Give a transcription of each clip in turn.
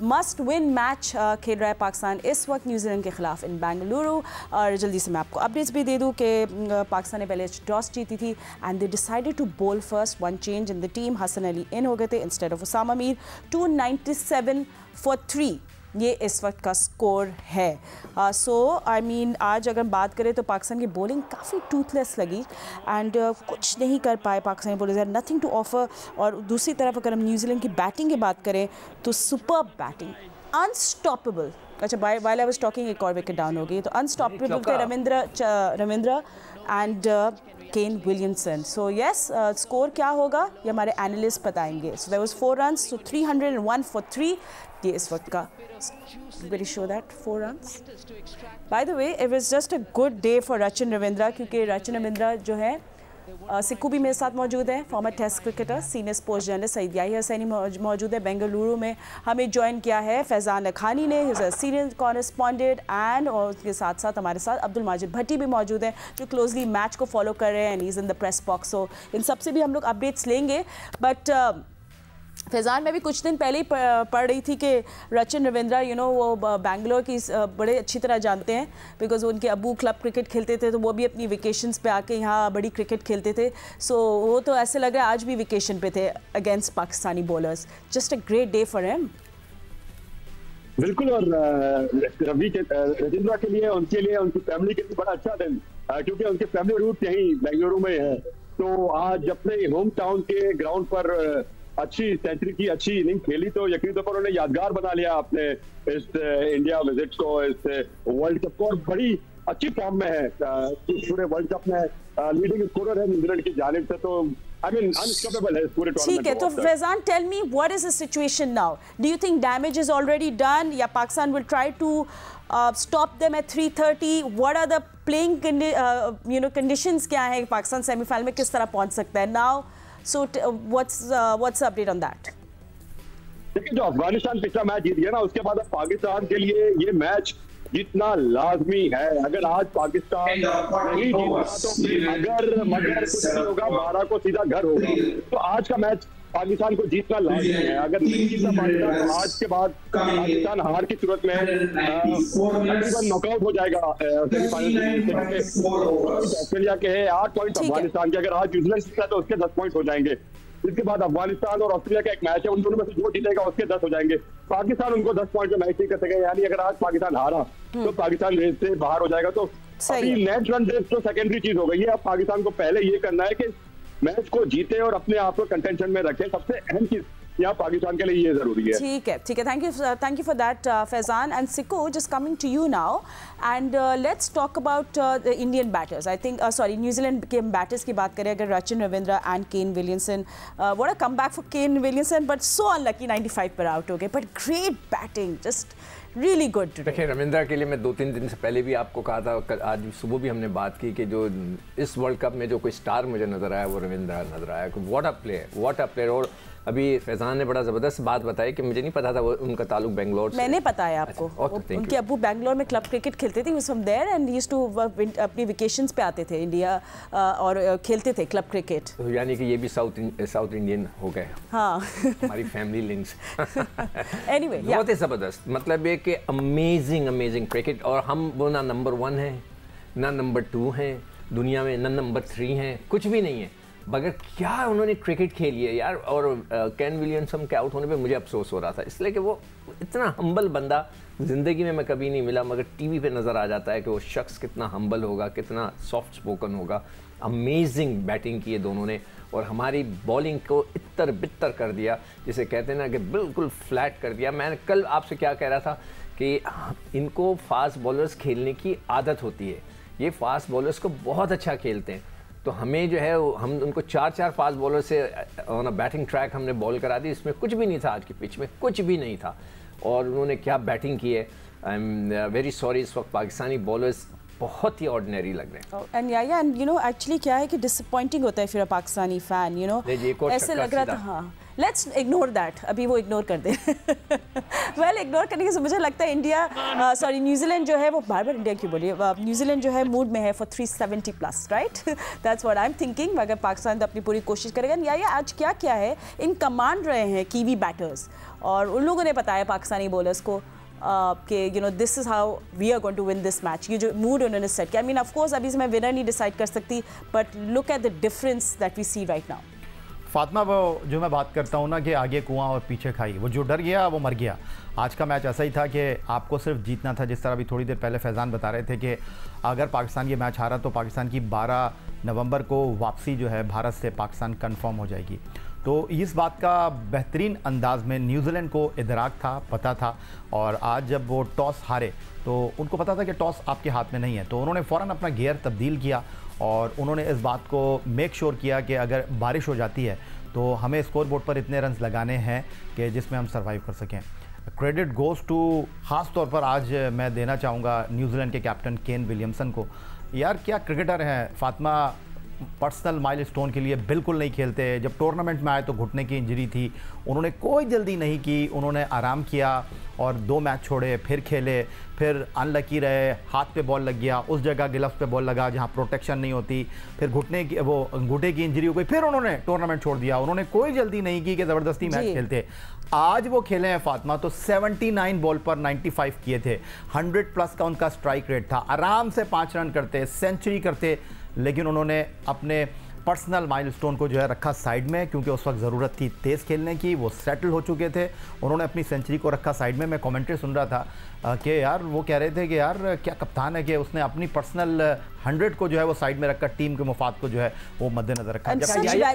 Must win match खेल रहा है पाकिस्तान इस वक्त न्यूजीलैंड के खिलाफ इन बेंगलुरु। और जल्दी से मैं आपको अपडेट्स भी दे दूं कि पाकिस्तान ने पहले टॉस जीती थी and they decided to bowl first. One change in the team, Hasan Ali in हो गए थे instead of Usama Mir. 297 for 3 ये इस वक्त का स्कोर है। आज अगर बात करें तो पाकिस्तान की बॉलिंग काफ़ी टूथलेस लगी एंड कुछ नहीं कर पाए Pakistani bowlers, nothing to offer. और दूसरी तरफ अगर हम न्यूजीलैंड की बैटिंग की बात करें तो सुपर बैटिंग, अनस्टॉपेबल। अच्छा, वाइल आई वाज टॉकिंग एक और विकेट डाउन हो गई, तो अनस्टॉपेबल थे Ravindra and Kane Williamson. So yes, score क्या होगा ये हमारे एनालिस्ट बताएंगे। So there was 4 runs, so 301 for 3 ये इस वक्त का, very sure that 4 runs. By the way it was just a good day for Rachin Ravindra, क्योंकि रचिन रविंद्रा जो है सिक्कू भी मेरे साथ मौजूद है, former test cricketer, senior sports journalist Syed Yahya Hussaini मौजूद है। बेंगलुरु में हमें ज्वाइन किया है फैज़ान लखानी ने, सीनियर कॉरेस्पॉन्डेंट एंड, और उसके साथ साथ हमारे साथ अब्दुल माजिद भट्टी भी मौजूद हैं जो क्लोजली मैच को फॉलो कर रहे हैं and is in the press box. So इन सब से भी हम लोग अपडेट्स लेंगे। बट फैज़ान, मैं भी कुछ दिन पहले ही पढ़ रही थी कि रचिन रविंद्रा वो बैंगलोर की बड़े अच्छी तरह जानते हैं, बिकॉज उनके अबू क्लब क्रिकेट खेलते थे, तो वो भी अपनी वेकेशंस पे आके यहाँ बड़ी क्रिकेट खेलते थे। सो वो तो ऐसे लग रहा है आज भी वेकेशन पे थे against Pakistani bowlers. Just a great day for him. बिल्कुल, और रविंद्रा के लिए, उनकी फैमिली के लिए बड़ा अच्छा दिन, क्योंकि उनके फैमिली रूट यहीं बेंगलुरु में है। तो आज अपने होम टाउन के ग्राउंड पर अच्छी सेंचुरी की, अच्छी इनिंग खेली, तो यकीन तौर पर उन्होंने यादगार बना लिया अपने इस इंडिया विजिट को, इस वर्ल्ड कप को। और बड़ी अच्छी फॉर्म में है पूरे वर्ल्ड कप में, लीडिंग स्कोरर है न्यूजीलैंड की जानिब से, तो आई मीन अनस्टॉपेबल है पूरे टूर्नामेंट। ठीक है, तो Faizan, tell me what is the situation now? Do you think damage is already done, या Pakistan will try to stop them at 3:30? What are the playing conditions क्या है? पाकिस्तान सेमीफाइनल में किस तरह पहुंच सकता है now? So what's the update on that? देखिए, जो अफगानिस्तान पिछला मैच जीत गया ना, उसके बाद अब पाकिस्तान के लिए ये मैच जीतना लाजमी है। अगर आज पाकिस्तान नहीं जीता तो मगर कुछ नहीं होगा, 12 को सीधा घर होगा। तो आज का मैच पाकिस्तान को जीतना लाजमी है। अगर नहीं जीता पाकिस्तान तो आज के बाद पाकिस्तान हार की सूरत में तकरीबन नॉकआउट हो जाएगा सेमीफाइनल। ऑस्ट्रेलिया के है 8 पॉइंट अफगानिस्तान के, अगर आज न्यूजीलैंड जीता तो उसके 10 पॉइंट हो जाएंगे। इसके बाद अफगानिस्तान और ऑस्ट्रेलिया का एक मैच है, उन दोनों में से जो जीतेगा उसके 10 हो जाएंगे। पाकिस्तान उनको 10 पॉइंट में मैच नहीं कर सकेगा, यानी अगर आज पाकिस्तान हारा तो पाकिस्तान रेस से बाहर हो जाएगा। तो अभी नेट रन रेस तो सेकेंडरी चीज हो गई है। अब पाकिस्तान को पहले ये करना है कि मैच को जीते और अपने आप को कंटेंशन में रखे। सबसे अहम चीज यहाँ पाकिस्तान के लिए ये जरूरी है। ठीक है, thank you for that Faizan. And Sikku, just coming to you now and let's talk about the Indian batters. I think New Zealand के बैटर्स की बात करें, अगर Rachin Ravindra and Kane Williamson, what a comeback for Kane Williamson, but so unlucky 95 पर out हो गए, but great batting, just really good. देखिए, रविंद्रा के लिए मैं 2-3 दिन से पहले भी आपको कहा था, आज सुबह भी हमने बात की कि जो इस वर्ल्ड कप में जो कोई स्टार मुझे नजर आया वो रविंद्रा नजर आया। What a player. और अभी फैज़ान ने बड़ा ज़बरदस्त बात बताई कि मुझे नहीं पता था वो उनका ताल्लुक बेंगलोर से। मैंने बताया आपको। उनके अब्बू बेंगलोर में क्लब क्रिकेट खेलते थे, from there and used to अपनी वेकेशंस पे आते थे इंडिया और खेलते थे क्लब क्रिकेट। तो यानी कि ये भी साउथ इंडियन हो गए। हाँ, हमारी फैमिली लिंक्स। एनीवे, बहुत ही ज़बरदस्त, मतलब ये कि अमेजिंग क्रिकेट। और हम वो ना नंबर 1 है, ना नंबर 2 हैं दुनिया में, ना नंबर 3 हैं, कुछ भी नहीं है, मगर क्या उन्होंने क्रिकेट खेली है यार। और केन विलियमसन के आउट होने पे मुझे अफसोस हो रहा था, इसलिए कि वो इतना हम्बल बंदा ज़िंदगी में मैं कभी नहीं मिला, मगर टीवी पे नज़र आ जाता है कि वो शख्स कितना हम्बल होगा, कितना सॉफ्ट स्पोकन होगा। अमेजिंग बैटिंग की है दोनों ने, और हमारी बॉलिंग को इत्तर बित्तर कर दिया, जिसे कहते हैं ना कि बिल्कुल फ्लैट कर दिया। मैं कल आपसे क्या कह रहा था कि इनको फास्ट बॉलर्स खेलने की आदत होती है, ये फास्ट बॉलर्स को बहुत अच्छा खेलते हैं। तो हमें जो है हम उनको 4 फास्ट बॉलर से ऑन अ बैटिंग ट्रैक हमने बॉल करा दी। इसमें कुछ भी नहीं था, आज की पिच में कुछ भी नहीं था, और उन्होंने क्या बैटिंग की है। आई एम वेरी सॉरी, इस वक्त पाकिस्तानी बॉलर्स बहुत ही ऑर्डिनरी लग रहे हैं। एंड एक्चुअली क्या है कि डिसअपॉइंटिंग होता है फिर पाकिस्तानी फैन, ऐसे लग रहा था। हाँ, लेट्स इग्नोर दैट, अभी वो इग्नोर कर दे। वेल इग्नोर करने से मुझे लगता है इंडिया सॉरी न्यूजीलैंड जो है वो बार बार इंडिया क्यों बोलिए, न्यूजीलैंड जो है मूड में है for 370 plus, right? That's what I am thinking. अगर पाकिस्तान तो अपनी पूरी कोशिश करेगा। या आज क्या क्या है इन कमांड रहे हैं कीवी बैटर्स, और उन लोगों ने बताया पाकिस्तानी बॉलर्स को कि you know this is how we are going to win this match. ये जो मूड उन्होंने सेट किया, आई मीन ऑफ कोर्स अभी से मैं विनर नहीं डिसाइड कर सकती, but look at the difference that we see right now. Fatima, वो जो मैं बात करता हूँ ना कि आगे कुआं और पीछे खाई, वो जो डर गया वो मर गया। आज का मैच ऐसा ही था कि आपको सिर्फ जीतना था। जिस तरह अभी थोड़ी देर पहले फैज़ान बता रहे थे कि अगर पाकिस्तान ये मैच हारा तो पाकिस्तान की 12 नवंबर को वापसी जो है भारत से पाकिस्तान कंफर्म हो जाएगी। तो इस बात का बेहतरीन अंदाज में न्यूजीलैंड को इदराक था, पता था, और आज जब वो टॉस हारे तो उनको पता था कि टॉस आपके हाथ में नहीं है, तो उन्होंने फ़ौरन अपना गियर तब्दील किया और उन्होंने इस बात को मेक श्योर किया कि अगर बारिश हो जाती है तो हमें स्कोर बोर्ड पर इतने रन्स लगाने हैं कि जिसमें हम सर्वाइव कर सकें। क्रेडिट गोज़ टू ख़ास तौर पर आज मैं देना चाहूँगा न्यूजीलैंड के कैप्टन केन विलियमसन को। यार क्या क्रिकेटर हैं फातिमा, पर्सनल माइलस्टोन के लिए बिल्कुल नहीं खेलते। जब टूर्नामेंट में आए तो घुटने की इंजरी थी, उन्होंने कोई जल्दी नहीं की, उन्होंने आराम किया और 2 मैच छोड़े, फिर खेले, फिर अनलकी रहे, हाथ पे बॉल लग गया, उस जगह गिलफ्स पे बॉल लगा जहां प्रोटेक्शन नहीं होती, फिर घुटने की इंजरी हो गई, फिर उन्होंने टूर्नामेंट छोड़ दिया। उन्होंने कोई जल्दी नहीं की कि ज़बरदस्ती मैच खेलते। आज वो खेले हैं फातिमा तो 79 बॉल पर 95 किए थे, 100 प्लस का उनका स्ट्राइक रेट था, आराम से 5 रन करते, सेंचुरी करते, लेकिन उन्होंने अपने पर्सनल माइलस्टोन को जो है रखा साइड में, क्योंकि उस वक्त ज़रूरत थी तेज़ खेलने की, वो सेटल हो चुके थे। उन्होंने अपनी सेंचुरी को रखा साइड में। मैं कमेंट्री सुन रहा था कि यार वो कह रहे थे कि यार क्या कप्तान है कि उसने अपनी पर्सनल 100 को जो है वो साइड में रखकर टीम के मुफाद को जो है वो मद्देनजर रखा।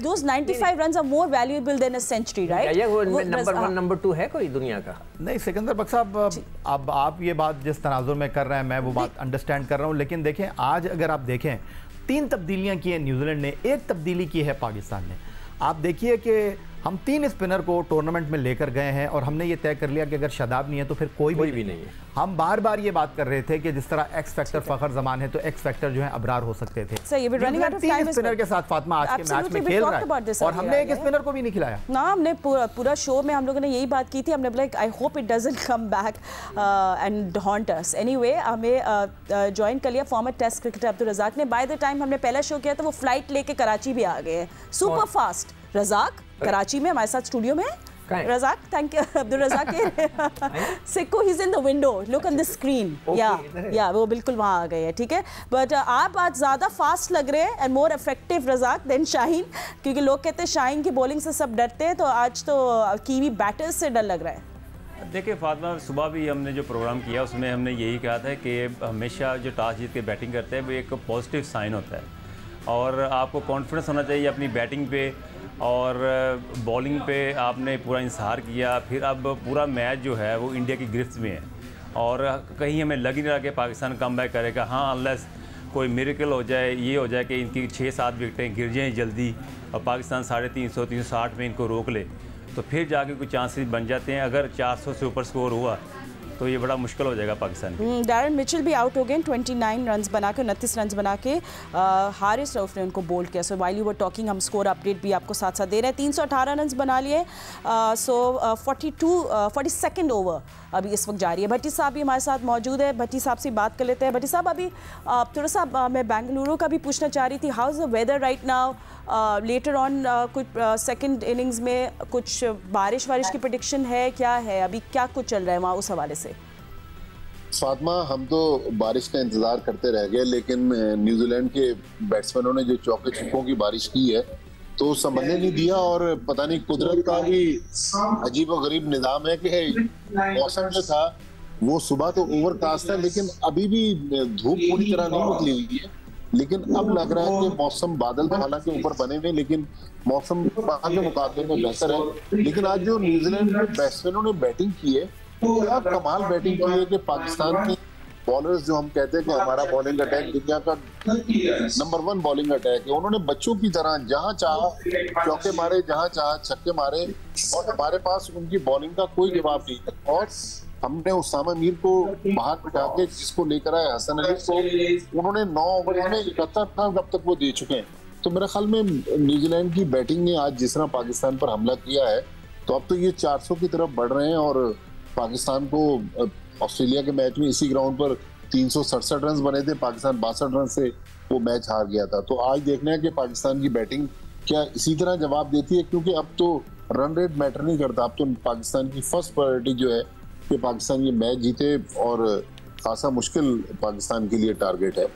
Those 95 runs are more valuable than a century, right? Number 1 number 2 है कोई दुनिया का? नहीं सिकंदर बख्श साहब, अब आप ये बात जिस तनाजुर में कर रहे हैं मैं वो बात अंडरस्टैंड कर रहा हूँ, लेकिन देखें आज अगर आप देखें 3 तब्दीलियां की है न्यूजीलैंड ने, 1 तब्दीली की है पाकिस्तान ने। आप देखिए कि हम 3 स्पिनर को टूर्नामेंट में लेकर गए हैं और हमने ये तय कर लिया कि अगर शादाब नहीं है तो फिर कोई भी नहीं है। हम बार बार ये बात कर रहे थे कि जिस तरह एक्स फैक्टर फखर जमान है तो एक्स फैक्टर जो है अबरार हो सकते थे। 3 स्पिनर के साथ फातिमा आज के मैच में खेल रहा है और हमने एक स्पिनर को भी नहीं खिलाया ना। हमने पूरा शो में हम लोगों ने यही बात की थी, हमने बोला I hope it doesn't come back and haunt us. Anyway हमें ज्वाइन कर लिया former test cricketer Abdul Razzaq ने। बाय द टाइम हमने पहला शो किया तो वो फ्लाइट लेके कराची भी आ गए हैं, सुपर फास्ट। रज़ाक कराची में हमारे साथ स्टूडियो में। Razzaq, thank you Abdul Razzaq. Sikko he is in the window, look on the screen. या वो बिल्कुल वहाँ आ गए हैं, ठीक है। बट आप आज ज़्यादा फास्ट लग रहे हैं and more effective Razzaq than Shaheen, क्योंकि लोग कहते हैं शाहीन की बॉलिंग से सब डरते हैं, तो आज तो कीवी बैटर्स से डर लग रहा है। देखिए फातिमा, सुबह भी हमने जो प्रोग्राम किया उसमें हमने यही कहा था कि हमेशा जो टॉस जीत के बैटिंग करते हैं वो एक पॉजिटिव साइन होता है और आपको कॉन्फिडेंस होना चाहिए अपनी बैटिंग पे और बॉलिंग पे आपने पूरा इंतज़ार किया। फिर अब पूरा मैच जो है वो इंडिया की गिरफ्त में है और कहीं हमें लग ही नहीं रहा कि पाकिस्तान कम बैक करेगा। हाँ, अनलेस कोई मिरेकल हो जाए, ये हो जाए कि इनकी 6-7 विकेटें गिर जाएँ जल्दी और पाकिस्तान 350 360 में इनको रोक ले, तो फिर जाके कुछ चांसेस बन जाते हैं। अगर 400 से ऊपर स्कोर हुआ तो ये बड़ा मुश्किल हो जाएगा पाकिस्तान के। डैरन मिचेल भी आउट हो गए 29 रन्स बना के, 29 रन्स बना के। हारिस रऊफ ने उनको बोल्ड किया। So while you were talking हम स्कोर अपडेट भी आपको साथ साथ दे रहे हैं। 318 रन्स बना लिए। सो 42 ओवर अभी इस वक्त जारी है। भट्टी साहब भी हमारे साथ मौजूद है, भट्टी साहब से बात कर लेते हैं। भट्टी साहब, अभी थोड़ा सा मैं बेंगलुरु का भी पूछना चाह रही थी, how is the weather right now? Later on कुछ सेकंड इनिंग्स में कुछ बारिश की प्रेडिक्शन है, क्या है अभी, क्या कुछ चल रहा है वहाँ उस हवाले से? फातिमा, हम तो बारिश का इंतजार करते रह गए, लेकिन न्यूजीलैंड के बैट्समैनों ने जो चौके छक्कों की बारिश की है तो संभलने नहीं दिया। और पता नहीं कुदरत का भी अजीब और गरीब निजाम है कि मौसम जो था वो सुबह तो ओवरकास्ट था, लेकिन अभी भी धूप पूरी तरह नहीं निकली हुई है। लेकिन अब लग रहा है कि मौसम, बादल तो हालांकि ऊपर बने हुए, लेकिन मौसम वहां के मुकाबले में बेहतर है। लेकिन आज जो न्यूजीलैंड के बैट्समैनों ने बैटिंग की है, क्या कमाल बैटिंग की है कि पाकिस्तान के बॉलर्स, जो हम कहते हैं कि हमारा बॉलिंग अटैक दुनिया का नंबर 1 बॉलिंग अटैक है, उन्होंने बच्चों की तरह जहां चाहा चौके मारे, जहां चाहा छक्के मारे और हमारे पास उनकी बॉलिंग का कोई जवाब नहीं है। और हमने उसामा मीर को बाहर बिठा के जिसको लेकर आए हसन अली को, उन्होंने 9 ओवर में 71 रन अब तक वो दे चुके हैं। तो मेरे ख्याल में न्यूजीलैंड की बैटिंग ने आज जिस तरह पाकिस्तान पर हमला किया है, तो अब तो ये 400 की तरफ बढ़ रहे हैं और पाकिस्तान को ऑस्ट्रेलिया के मैच में इसी ग्राउंड पर 367 रन बने थे, पाकिस्तान 62 रन से वो मैच हार गया था। तो आज देखना है कि पाकिस्तान की बैटिंग क्या इसी तरह जवाब देती है, क्योंकि अब तो रन रेट मैटर नहीं करता। अब तो पाकिस्तान की फर्स्ट प्रायोरिटी जो है कि पाकिस्तान ये मैच जीते, और खासा मुश्किल पाकिस्तान के लिए टारगेट है।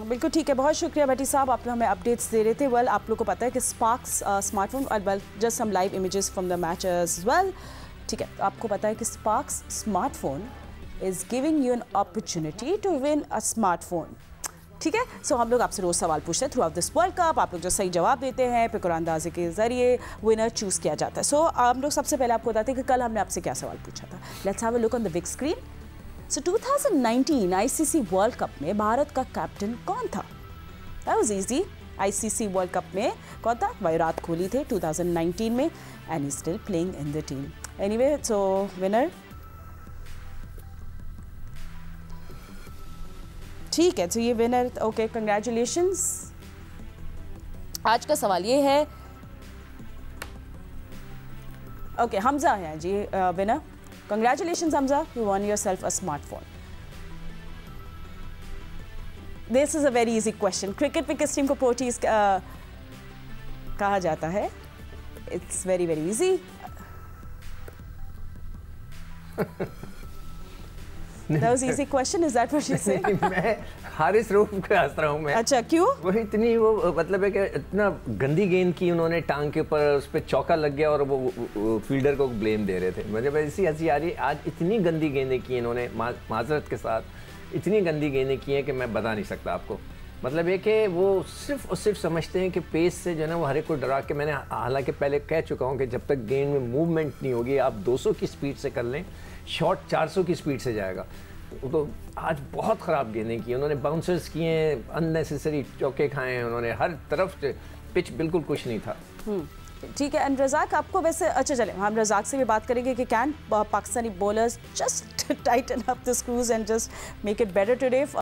बिल्कुल ठीक है, बहुत शुक्रिया भट्टी साहब, आप हमें अपडेट्स दे रहे थे। वेल आप लोग को पता है कि Sparks smartphone, well just some live images from the match as well, ठीक है। तो आपको पता है कि Sparks smartphone is giving you an opportunity to win a smartphone, ठीक है। सो हम लोग आपसे रोज सवाल पूछते हैं through out this world cup, आप लोग जो सही जवाब देते हैं फिर कुरानंदाजी के जरिए विनर चूज किया जाता है। सो हम लोग सबसे पहले आपको बताते हैं कि कल हमने आपसे क्या सवाल पूछा था। Let's have a look on the big screen. So 2019 ICC world cup में भारत का कैप्टन कौन था? That was easy. ICC world cup में कौन था? विराट कोहली थे 2019 में, and he still playing in the team. Anyway, so winner, ठीक है, तो ये विनर, ओके, कंग्रेचुलेशंस। आज का सवाल ये है, ओके, हमजा है जी winner. Congratulations Hamza, you won yourself a smartphone. This is a very easy question. Cricket में किस टीम को पोर्टीज कहा जाता है? It's very very easy. That was easy question, is that what you say? मैं हारिस रऊफ को हंस रहा हूँ मैं। अच्छा, क्यों? वो इतनी, वो मतलब है कि इतना गंदी गेंद की उन्होंने, टांग के ऊपर उस पर चौका लग गया और वो फील्डर को ब्लेम दे रहे थे। मुझे ऐसी हंसी आ रही। आज इतनी गंदी गेंदें की इन्होंने, माजरत के साथ इतनी गंदी गेंदें की हैं कि मैं बता नहीं सकता आपको। मतलब है कि वो सिर्फ और सिर्फ समझते हैं कि पेस से जो है ना वो हर एक को डरा के, मैंने हालांकि पहले कह चुका हूँ कि जब तक गेंद में मूवमेंट नहीं होगी, आप 200 की स्पीड से कर लें, शॉट 400 की स्पीड से जाएगा। तो आज बहुत ख़राब गेंदें की उन्होंने, बाउंसर्स किए हैं, अननेसेसरी चौके खाए हैं उन्होंने, हर तरफ से पिच बिल्कुल कुछ नहीं था। ठीक है। एंड रज़ाक, आपको वैसे, अच्छा चलें हम रज़ाक से भी बात करेंगे कि can Pakistani bowlers just tighten up the screws and just make it better today.